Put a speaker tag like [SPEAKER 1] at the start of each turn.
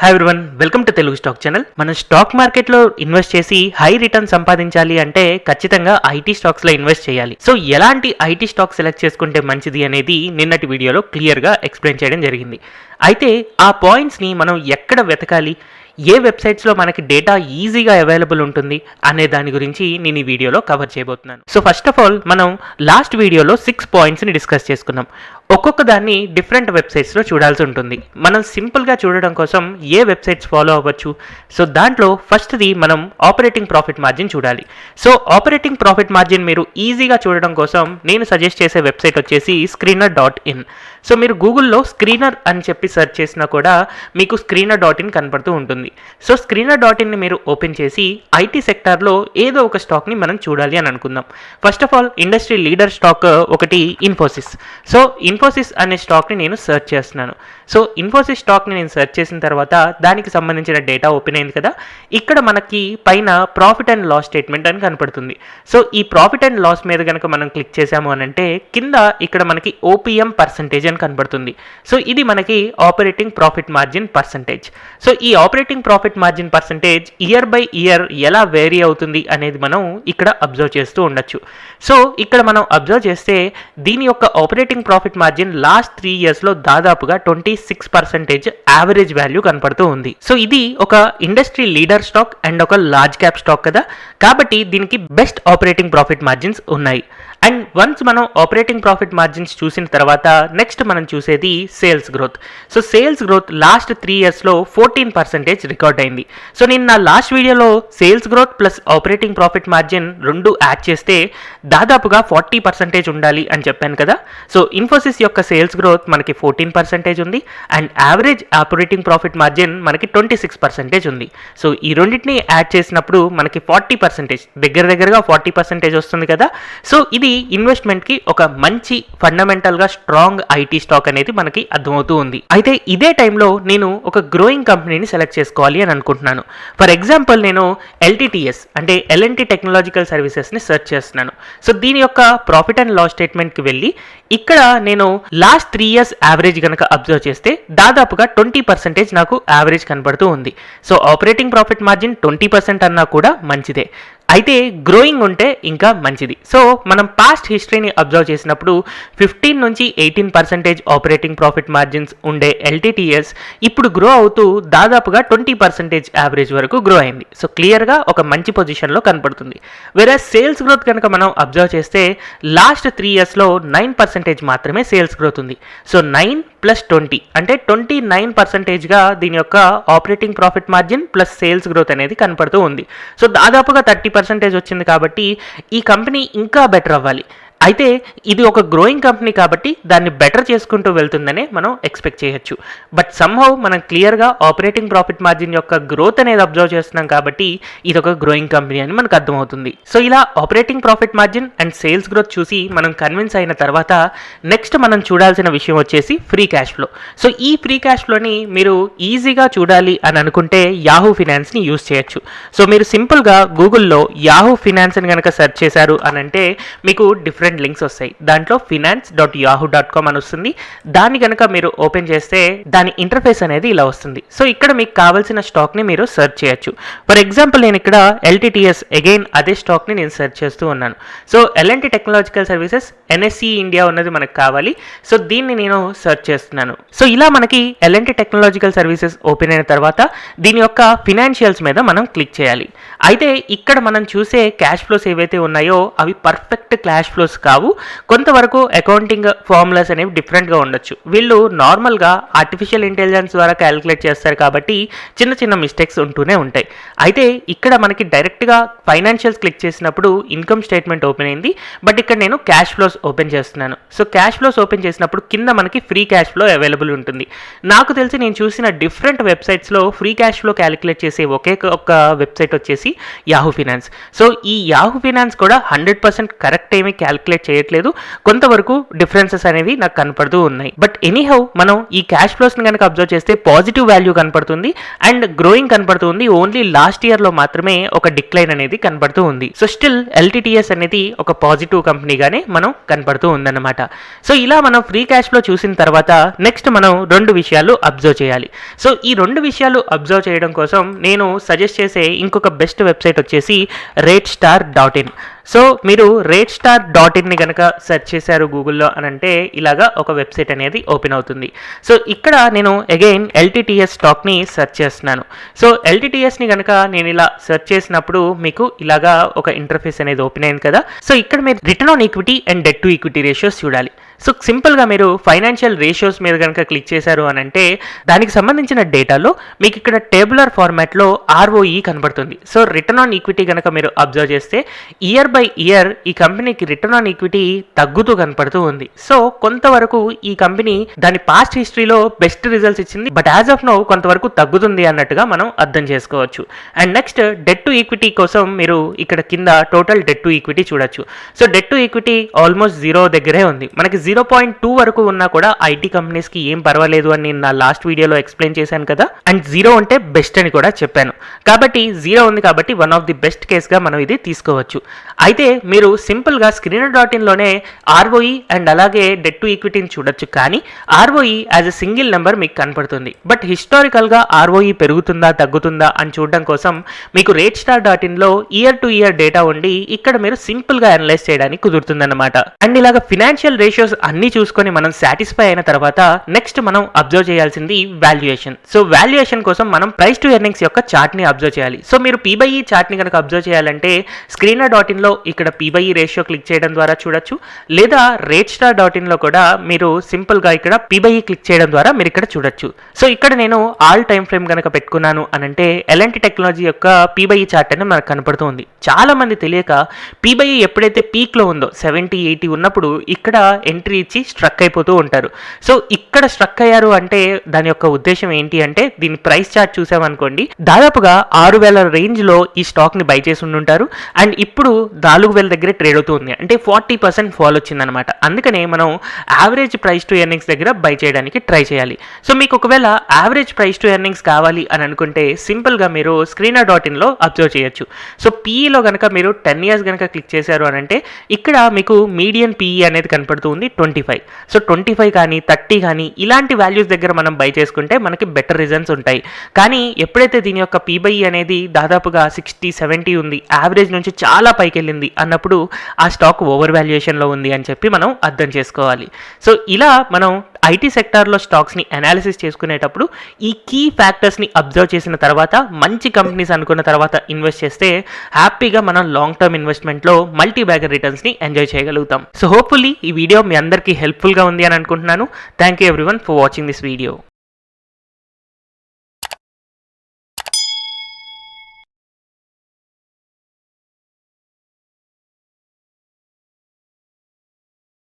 [SPEAKER 1] Hi everyone, welcome to Telugu stock channel. మనం stock మార్కెట్లో invest చేసి హై రిటర్న్ సంపాదించాలి అంటే ఖచ్చితంగా ఐటీ స్టాక్స్లో ఇన్వెస్ట్ చేయాలి. సో ఎలాంటి ఐటీ స్టాక్ సెలెక్ట్ చేసుకుంటే మంచిది అనేది నిన్నటి వీడియోలో క్లియర్గా ఎక్స్ప్లెయిన్ చేయడం జరిగింది. అయితే ఆ పాయింట్స్ని మనం ఎక్కడ వెతకాలి, ఏ వెబ్సైట్స్లో మనకి డేటా ఈజీగా అవైలబుల్ ఉంటుంది అనే దాని గురించి నేను ఈ వీడియోలో కవర్ చేయబోతున్నాను. సో ఫస్ట్ ఆఫ్ ఆల్ మనం లాస్ట్ వీడియోలో 6 పాయింట్స్ని డిస్కస్ చేసుకున్నాం. ఒక్కొక్క దాన్ని డిఫరెంట్ వెబ్సైట్స్లో చూడాల్సి ఉంటుంది. మనం సింపుల్గా చూడడం కోసం ఏ వెబ్సైట్స్ ఫాలో అవ్వచ్చు? సో దాంట్లో ఫస్ట్ది మనం ఆపరేటింగ్ ప్రాఫిట్ మార్జిన్ చూడాలి. సో ఆపరేటింగ్ ప్రాఫిట్ మార్జిన్ మీరు ఈజీగా చూడడం కోసం నేను సజెస్ట్ చేసే వెబ్సైట్ వచ్చేసి screener.in. సో మీరు గూగుల్లో స్క్రీనర్ అని చెప్పి సెర్చ్ చేసినా కూడా మీకు screener.in కనపడుతూ ఉంటుంది. సో screener.inని మీరు ఓపెన్ చేసి ఐటీ సెక్టార్లో ఏదో ఒక స్టాక్ని మనం చూడాలి అని అనుకుందాం. First of all industry leader stock ఒకటి ఇన్ఫోసిస్. సో ఇన్ఫోసిస్ అనే స్టాక్ని నేను సెర్చ్ చేస్తున్నాను. సో ఇన్ఫోసిస్ స్టాక్ని నేను సెర్చ్ చేసిన తర్వాత దానికి సంబంధించిన డేటా ఓపెన్ అయింది కదా. ఇక్కడ మనకి పైన ప్రాఫిట్ అండ్ లాస్ స్టేట్మెంట్ అని కనపడుతుంది. సో ఈ ప్రాఫిట్ అండ్ లాస్ మీద కనుక మనం క్లిక్ చేసాము అని అంటే కింద ఇక్కడ మనకి ఓపీఎం పర్సంటేజ్ అని కనపడుతుంది. సో ఇది మనకి operating profit margin percentage. So ఈ operating profit margin percentage year by year vary వేరీ అవుతుంది అనేది మనం ఇక్కడ అబ్జర్వ్ చేస్తూ ఉండొచ్చు. సో ఇక్కడ మనం అబ్జర్వ్ చేస్తే దీని యొక్క ఆపరేటింగ్ ప్రాఫిట్ మార్జిన్ లాస్ట్ 3 ఇయర్స్లో దాదాపుగా 26% యావరేజ్ వాల్యూ కనపడుతూ ఉంది. సో ఇది ఒక ఇండస్ట్రీ లీడర్ స్టాక్ అండ్ ఒక లార్జ్ క్యాప్ స్టాక్ కదా, కాబట్టి దీనికి బెస్ట్ ఆపరేటింగ్ ప్రాఫిట్ మార్జిన్స్ ఉన్నాయి. అండ్ వన్స్ మనం ఆపరేటింగ్ ప్రాఫిట్ మార్జిన్స్ చూసిన తర్వాత నెక్స్ట్ మనం చూసేది sales growth. So sales growth last 3 ఇయర్స్లో 14% రికార్డ్ అయింది. సో నేను నా లాస్ట్ వీడియోలో sales growth plus operating profit margin రెండు యాడ్ చేస్తే దాదాపుగా 40% ఉండాలి అని చెప్పాను కదా. సో ఇన్ఫోసిస్ యొక్క సేల్స్ గ్రోత్ మనకి 14% ఉంది and average operating profit margin మనకి 26% ఉంది. సో ఈ రెండింటిని యాడ్ చేసినప్పుడు మనకి 40%, దగ్గరగా 40% వస్తుంది కదా. సో ఇది ఇన్వెస్ట్మెంట్కి ఒక మంచి ఫండమెంటల్గా స్ట్రాంగ్ ఐటీ స్టాక్ అనేది మనకి అర్థమవుతూ ఉంది. అయితే ఇదే టైంలో నేను ఒక గ్రోయింగ్ కంపెనీని సెలెక్ట్ చేసుకోవాలి అని అనుకుంటున్నాను. ఫర్ ఎగ్జాంపుల్ నేను ఎల్టీటీఎస్ అంటే ఎల్ఎన్టీ టెక్నాలజికల్ సర్వీసెస్ని సెర్చ్ చేస్తున్నాను. సో దీని యొక్క ప్రాఫిట్ అండ్ లాస్ స్టేట్మెంట్కి వెళ్ళి ఇక్కడ నేను లాస్ట్ 3 ఇయర్స్ యావరేజ్ కనుక అబ్జర్వ్ చేస్తే దాదాపుగా 20% నాకు యావరేజ్ కనబడుతూ ఉంది. సో ఆపరేటింగ్ ప్రాఫిట్ మార్జిన్ 20% అన్నా కూడా మంచిదే, అయితే గ్రోయింగ్ ఉంటే ఇంకా మంచిది. సో మనం పాస్ట్ హిస్టరీని అబ్జర్వ్ చేసినప్పుడు 15 నుంచి 18% ఆపరేటింగ్ ప్రాఫిట్ మార్జిన్స్ ఉండే ఎల్టీటీఎస్ ఇప్పుడు గ్రో అవుతూ దాదాపుగా 20% యావరేజ్ వరకు గ్రో అయింది. సో క్లియర్గా ఒక మంచి పొజిషన్లో కనపడుతుంది. వేరే సేల్స్ గ్రోత్ కనుక మనం అబ్జర్వ్ చేస్తే లాస్ట్ 3 ఇయర్స్లో 9% మాత్రమే సేల్స్ గ్రోత్ ఉంది. సో 9 + 20 అంటే 29%గా దీని యొక్క operating profit margin plus sales growth అనేది కనపడుతూ ఉంది. సో దాదాపుగా 30% వచ్చింది కాబట్టి ఈ కంపెనీ ఇంకా బెటర్ అవ్వాలి. అయితే ఇది ఒక గ్రోయింగ్ కంపెనీ కాబట్టి దాన్ని బెటర్ చేసుకుంటూ వెళ్తుందనే మనం ఎక్స్పెక్ట్ చేయొచ్చు. బట్ సమ్హౌ మనం క్లియర్గా ఆపరేటింగ్ ప్రాఫిట్ మార్జిన్ యొక్క గ్రోత్ అనేది అబ్జర్వ్ చేస్తున్నాం కాబట్టి ఇది ఒక గ్రోయింగ్ కంపెనీ అని మనకు అర్థమవుతుంది. సో ఇలా operating profit margin and sales growth చూసి మనం కన్విన్స్ అయిన తర్వాత నెక్స్ట్ మనం చూడాల్సిన విషయం వచ్చేసి ఫ్రీ క్యాష్ ఫ్లో. సో ఈ ఫ్రీ క్యాష్ ఫ్లోని మీరు ఈజీగా చూడాలి అని అనుకుంటే యాహూ ఫినాన్స్ని యూజ్ చేయొచ్చు. సో మీరు సింపుల్గా గూగుల్లో యాహూ ఫినాన్స్ అని కనుక సెర్చ్ చేశారు అని అంటే మీకు డిఫరెంట్ లింక్స్ వస్తాయి. దాంట్లో finance.yahoo.com అని వస్తుంది. దాన్ని కనుక మీరు ఓపెన్ చేస్తే దాని ఇంటర్ఫేస్ అనేది ఇలా వస్తుంది. సో ఇక్కడ మీకు కావాల్సిన స్టాక్ని మీరు సెర్చ్ చేయొచ్చు. ఫర్ ఎగ్జాంపుల్ నేను ఇక్కడ ఎల్టీటీఎస్ అగైన్ అదే స్టాక్ని నేను సెర్చ్ చేస్తూ ఉన్నాను. So LNT technological services NSC India ఉన్నది మనకు కావాలి. సో దీన్ని నేను సెర్చ్ చేస్తున్నాను. సో ఇలా మనకి ఎల్ఎన్టీ టెక్నాలజికల్ సర్వీసెస్ ఓపెన్ అయిన తర్వాత దీని యొక్క ఫినాన్షియల్స్ మీద మనం క్లిక్ చేయాలి. అయితే ఇక్కడ మనం చూసే క్యాష్ ఫ్లోస్ ఏవైతే ఉన్నాయో అవి పర్ఫెక్ట్ క్యాష్ ఫ్లోస్ కావు. కొంతవరకు అకౌంటింగ్ ఫార్ములాస్ అనేవి డిఫరెంట్గా ఉండొచ్చు. వీళ్ళు నార్మల్గా ఆర్టిఫిషియల్ ఇంటెలిజెన్స్ ద్వారా క్యాలిక్యులేట్ చేస్తారు కాబట్టి చిన్న చిన్న మిస్టేక్స్ ఉంటూనే ఉంటాయి. అయితే ఇక్కడ మనకి డైరెక్ట్గా ఫైనాన్షియల్స్ క్లిక్ చేసినప్పుడు ఇన్కమ్ స్టేట్మెంట్ ఓపెన్ అయింది. బట్ ఇక్కడ నేను క్యాష్ ఫ్లోస్ ఓపెన్ చేస్తున్నాను. సో క్యాష్ ఫ్లోస్ ఓపెన్ చేసినప్పుడు కింద మనకి ఫ్రీ క్యాష్ ఫ్లో అవైలబుల్ ఉంటుంది. నాకు తెలిసి నేను చూసిన డిఫరెంట్ వెబ్సైట్స్లో ఫ్రీ క్యాష్ ఫ్లో క్యాలిక్యులేట్ చేసే ఒకే ఒక వెబ్సైట్ వచ్చేసి యాహూ ఫినాన్స్. సో ఈ యాహూ ఫినాన్స్ కూడా 100% కరెక్ట్ ఏమీ క్యాలిక్యులేట్ క్యాలిక్యులేట్ చేయట్లేదు, కొంతవరకు డిఫరెన్సెస్ అనేవి నాకు కనపడుతూ ఉన్నాయి. బట్ ఎనీహౌ మనం ఈ క్యాష్ ఫ్లోస్ని కనుక అబ్జర్వ్ చేస్తే పాజిటివ్ వాల్యూ కనపడుతుంది అండ్ గ్రోయింగ్ కనపడుతుంది. ఓన్లీ లాస్ట్ ఇయర్లో మాత్రమే ఒక డిక్లైన్ అనేది కనపడుతూ ఉంది. సో స్టిల్ ఎల్టీటీఎస్ అనేది ఒక పాజిటివ్ కంపెనీగానే మనం కనపడుతూ ఉందన్నమాట. సో ఇలా మనం ఫ్రీ క్యాష్ ఫ్లో చూసిన తర్వాత నెక్స్ట్ మనం 2 విషయాలు అబ్జర్వ్ చేయాలి. సో ఈ 2 విషయాలు అబ్జర్వ్ చేయడం కోసం నేను సజెస్ట్ చేసే ఇంకొక బెస్ట్ వెబ్సైట్ వచ్చేసి ratestar.in. సో మీరు ratestar.inని కనుక సెర్చ్ చేశారు గూగుల్లో అని అంటే ఇలాగా ఒక వెబ్సైట్ అనేది ఓపెన్ అవుతుంది. సో ఇక్కడ నేను అగైన్ ఎల్టీటీఎస్ స్టాక్ని సెర్చ్ చేస్తున్నాను. సో ఎల్టీటీఎస్ని కనుక నేను ఇలా సెర్చ్ చేసినప్పుడు మీకు ఇలాగా ఒక ఇంటర్ఫేస్ అనేది ఓపెన్ అయింది కదా. సో ఇక్కడ మీరు return on equity and debt to equity ratios చూడాలి. సో సింపుల్గా మీరు ఫైనాన్షియల్ రేషియోస్ మీద కనుక క్లిక్ చేశారు అని అంటే దానికి సంబంధించిన డేటాలో మీకు ఇక్కడ టేబులర్ ఫార్మాట్లో ఆర్ఓఈ కనబడుతుంది. సో రిటర్న్ ఆన్ ఈక్విటీ కనుక మీరు అబ్జర్వ్ చేస్తే ఇయర్ బై ఇయర్ ఈ కంపెనీకి రిటర్న్ ఆన్ ఈక్విటీ తగ్గుతూ కనపడుతూ ఉంది. సో కొంతవరకు ఈ కంపెనీ దాని పాస్ట్ హిస్టరీలో బెస్ట్ రిజల్ట్స్ ఇచ్చింది, బట్ యాజ్ ఆఫ్ నౌ కొంతవరకు తగ్గుతుంది అన్నట్టుగా మనం అర్థం చేసుకోవచ్చు. And next debt to equity కోసం మీరు ఇక్కడ కింద టోటల్ డెట్ టు ఈక్విటీ చూడొచ్చు. So det to equity almost 0 దగ్గరే ఉంది. మనకి 0.2 వరకు ఉన్నా కూడా ఐటీ కంపెనీస్కి ఏం పర్వాలేదు అని నేను నా లాస్ట్ వీడియోలో ఎక్స్ప్లెయిన్ చేశాను కదా. అండ్ 0 అంటే బెస్ట్ అని కూడా చెప్పాను. కాబట్టి 0 ఉంది కాబట్టి వన్ ఆఫ్ ది బెస్ట్ కేస్గా మనం ఇది తీసుకోవచ్చు. అయితే మీరు సింపుల్గా screener.inలోనే ఆర్ఓఈ అండ్ అలాగే డెట్ టు ఈక్విటీని చూడొచ్చు, కానీ ROE as a single number మీకు కనపడుతుంది. బట్ హిస్టారికల్గా ఆర్ఓఈ పెరుగుతుందా తగ్గుతుందా అని చూడడం కోసం మీకు ratestar.inలో ఇయర్ టు ఇయర్ డేటా ఉండి ఇక్కడ మీరు సింపుల్గా అనలైజ్ చేయడానికి కుదురుతుందన్నమాట. అండ్ ఇలాగ ఫినాన్షియల్ రేషియోస్ అన్ని చూసుకొని మనం సాటిస్ఫై అయిన తర్వాత నెక్స్ట్ మనం అబ్జర్వ్ చేయాల్సింది వాల్యుయేషన్. సో వాల్యుయేషన్ కోసం మనం ప్రైస్ టు ఎర్నింగ్స్ యొక్క చార్ట్ని అబ్జర్వ్ చేయాలి. సో మీరు పీ/ఈ చార్ట్ని కనుక అబ్జర్వ్ చేయాలంటే screener.inలో ఇక్కడ పీ/ఈ రేషియో క్లిక్ చేయడం ద్వారా చూడొచ్చు, లేదా ratestar.inలో కూడా మీరు సింపుల్గా ఇక్కడ పీ/ఈ క్లిక్ చేయడం ద్వారా మీరు ఇక్కడ చూడొచ్చు. సో ఇక్కడ నేను ఆల్ టైమ్ ఫ్రేమ్ కనుక పెట్టుకున్నాను అని అంటే ఎల్ఎన్టీ టెక్నాలజీ యొక్క పీ/ఈ చార్ట్ అనేది మనకు కనపడుతుంది. చాలా మంది తెలియక పీ/ఈ ఎప్పుడైతే పీక్లో ఉందో 70-80 ఉన్నప్పుడు ఇక్కడ ఎంట్రీ ఇచ్చి స్ట్రక్ అయిపోతూ ఉంటారు. సో ఇక్కడ స్ట్రక్ అయ్యారు అంటే దాని యొక్క ఉద్దేశం ఏంటి అంటే దీని ప్రైస్ చార్ట్ చూసామనుకోండి, దాదాపుగా 6,000 రేంజ్లో ఈ స్టాక్ని బై చేసి ఉండుంటారు అండ్ ఇప్పుడు 4,000 దగ్గరే ట్రేడ్ అవుతుంది. అంటే 40% ఫాల్ వచ్చిందనమాట. అందుకనే మనం యావరేజ్ ప్రైస్ టు ఎర్నింగ్స్ దగ్గర బై చేయడానికి ట్రై చేయాలి. సో మీకు ఒకవేళ యావరేజ్ ప్రైస్ టు ఎర్నింగ్స్ కావాలి అని అనుకుంటే సింపుల్గా మీరు screener.inలో అబ్జర్వ్ చేయొచ్చు. సో పీఈలో కనుక మీరు 10 years కనుక క్లిక్ చేశారు అని అంటే ఇక్కడ మీకు మీడియన్ పీఈ అనేది కనపడుతుంది 25. సో 25 కానీ 30 కానీ ఇలాంటి వాల్యూస్ దగ్గర మనం బై చేసుకుంటే మనకి బెటర్ రిజల్ట్స్ ఉంటాయి. కానీ ఎప్పుడైతే దీని యొక్క పీ/ఈ అనేది దాదాపుగా 60-70 ఉంది, యావరేజ్ నుంచి చాలా పైకి వెళ్ళింది అన్నప్పుడు ఆ స్టాక్ ఓవర్ వాల్యుయేషన్లో ఉంది అని చెప్పి మనం అర్థం చేసుకోవాలి. సో ఇలా మనం ఐటీ సెక్టార్లో స్టాక్స్ని అనాలిసిస్ చేసుకునేటప్పుడు ఈ కీ ఫ్యాక్టర్స్ని అబ్జర్వ్ చేసిన తర్వాత మంచి కంపెనీస్ అనుకున్న తర్వాత ఇన్వెస్ట్ చేస్తే హ్యాపీగా మనం లాంగ్ టర్మ్ ఇన్వెస్ట్మెంట్లో మల్టీ బ్యాగర్ రిటర్న్స్ని ఎంజాయ్ చేయగలుగుతాం. సో హోప్ఫుల్లీ ఈ వీడియో మీ అందరికీ హెల్ప్ఫుల్గా ఉంది అని అనుకుంటున్నాను. Thank you everyone for watching this video.